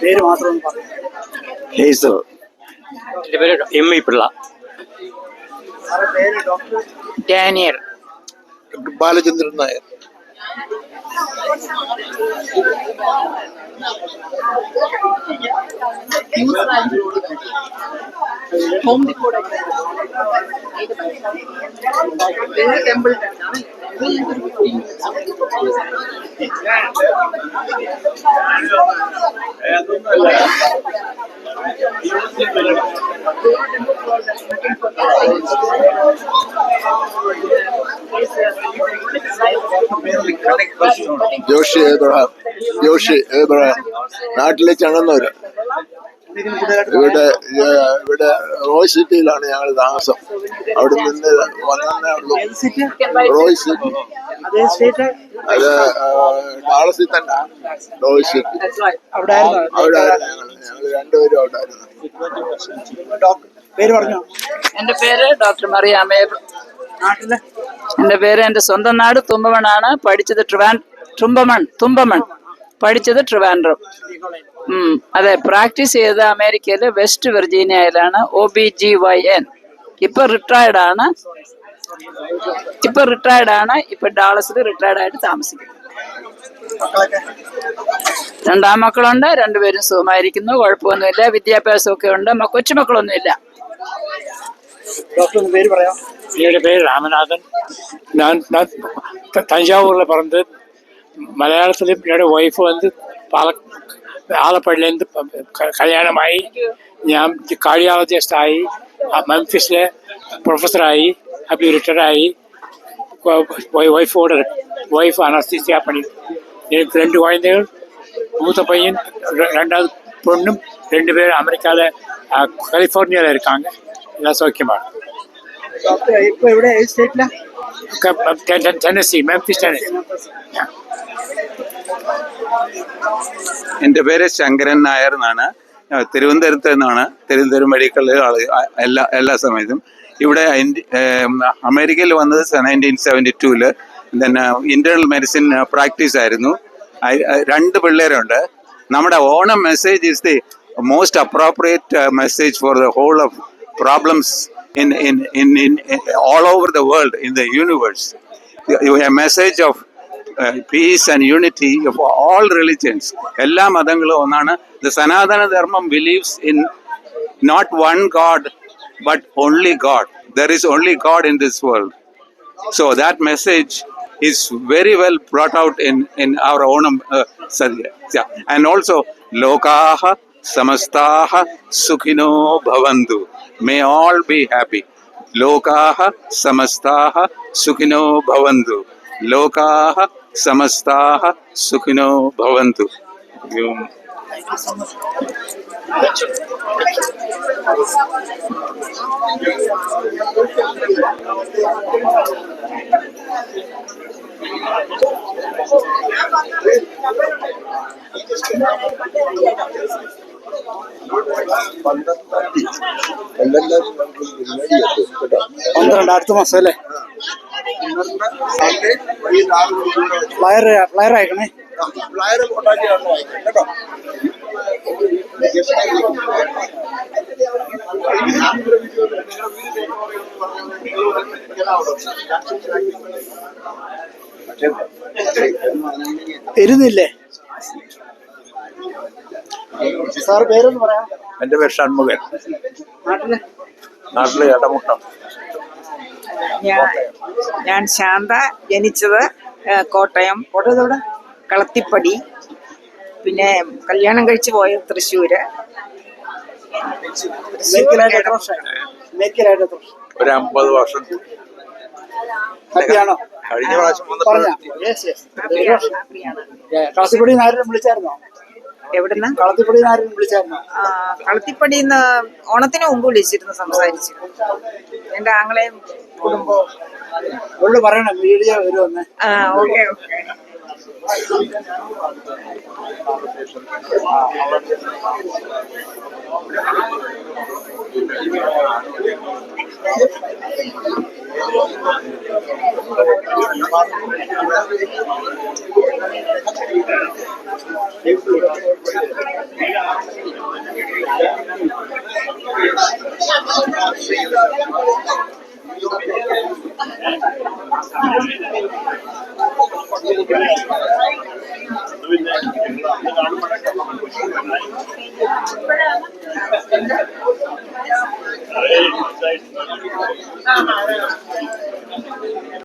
പേര് മാത്രം ഹേസൽ. എൻ്റെ പേര് എം ഇ പിള്ള. പേര് ഡോക്ടർ ഡാനിയൽ. ബാലചന്ദ്രൻ നായർ. ജോഷി ഏബ്രഹാം. നാട്ടിലെ ചങ്ങന്നൂര്. ഇവിടെ റോയ് സിറ്റിയിലാണ് ഞങ്ങൾ താമസം. അവിടെ നിന്ന് വന്നേ ഉള്ളൂ. റോയ് സിറ്റി അത് ഡാളസിൽ തന്നെ. റോയ് സിറ്റി അവിടെ ഞങ്ങൾ രണ്ടുപേരും അവിടെ ആയിരുന്നു. പേര് പറഞ്ഞോ? എന്റെ പേര് ഡോക്ടർ മറിയാമ്മ. എന്റെ സ്വന്തം നാട് തുമ്പമണ്ണാണ്. പഠിച്ചത് തുമ്പമൺ പഠിച്ചത് ട്രിവാൻഡ്രം. അതെ, പ്രാക്ടീസ് ചെയ്തത് അമേരിക്കയില് വെസ്റ്റ് വെർജീനിയയിലാണ്. OBGYN. ഇപ്പൊ റിട്ടയർഡ് ആണ്. ഇപ്പൊ ഡാളസിൽ റിട്ടയർഡ് ആയിട്ട് താമസിക്കുന്നു. 2 ആൺമക്കളുണ്ട്. 2 പേരും സുഖമായിരിക്കുന്നു. കുഴപ്പമൊന്നുമില്ല. വിദ്യാഭ്യാസമൊക്കെ ഉണ്ട്. കൊച്ചുമക്കളൊന്നുമില്ല. പേര് പറയാം? என்னோட பேர் ராமநாதன். நான் தஞ்சாவூரில் பிறந்து மலையாளத்துலேயும் என்னோட ஒய்ஃபு வந்து ആലപ്പുഴയിലേருந்து കല്യാണമായി. ഞാൻ കാർഡിയോളജിസ്റ്റായി. മെംഫിസിലെ പ്രൊഫസറായി. அப்படி ரிட்டையர்டாகி ஒய்ஃப் அனஸ்தீசியா பண்ணி எனக்கு 2 குழந்தைகள். மூத்த பையன், 2வது பொண்ணும். 2 பேரும் அமெரிக்காவில் கலிஃபோர்னியாவில் இருக்காங்க. எல்லாம் சௌக்கியமாக. Tennessee, Memphis, Tennessee. എൻ്റെ പേര് ശങ്കരൻ നായർ എന്നാണ്. തിരുവനന്തപുരത്ത് നിന്നാണ്. തിരുവനന്തപുരം മെഡിക്കലിൽ എല്ലാ സമയത്തും. ഇവിടെ അമേരിക്കയിൽ വന്നത് 1972 പിന്നെ ഇന്റേണൽ മെഡിസിൻ പ്രാക്ടീസ് ആയിരുന്നു. 2 പിള്ളേരുണ്ട്. നമ്മുടെ Onam message is the most appropriate message for the whole of problems in all over the world, in the universe. A message of peace and unity of all religions. Ella madangalum onnana. The Sanatana Dharmam believes in not one God but only God. There is only God in this world. So that message is very well brought out in our Onam Sadhya. And also lokaha samastaha sukhino bhavantu. May all be happy. Lokaha samastaha sukhino bhavantu. Lokaha samastaha sukhino bhavantu. അടുത്ത മാസം അല്ലേ? Flyer അയക്കണേ. ഇരുന്നില്ലേ sir? പേരൊന്ന് പറയാം. എൻ്റെ പേര് ഷൺമുഖൻ. നാട്ടില് ഇടമുട്ടം. ഞാൻ ശാന്ത. ജനിച്ചത് കോട്ടയം. കോട്ടയത്തോടെ കളത്തിപ്പടി. പിന്നെ കല്യാണം കഴിച്ച് പോയത് തൃശ്ശൂര്. ഒരു 50 വർഷം. ഹാപ്പിയാണോ? കഴിഞ്ഞ പ്രാവശ്യം കളത്തിപ്പടി ആരെയും വിളിച്ചായിരുന്നോ? എവിടുന്ന്? കളത്തിപ്പടി ആരെയും വിളിച്ചായിരുന്നോ? കളത്തിപ്പടിന്ന് ഓണത്തിന് മുമ്പ് വിളിച്ചിരുന്നു, സംസാരിച്ചു. എന്റെ ആങ്ങളെയും കുടുംബവും പറയണം വീഡിയോ വരുമെന്ന്. ഓക്കെ. Hey,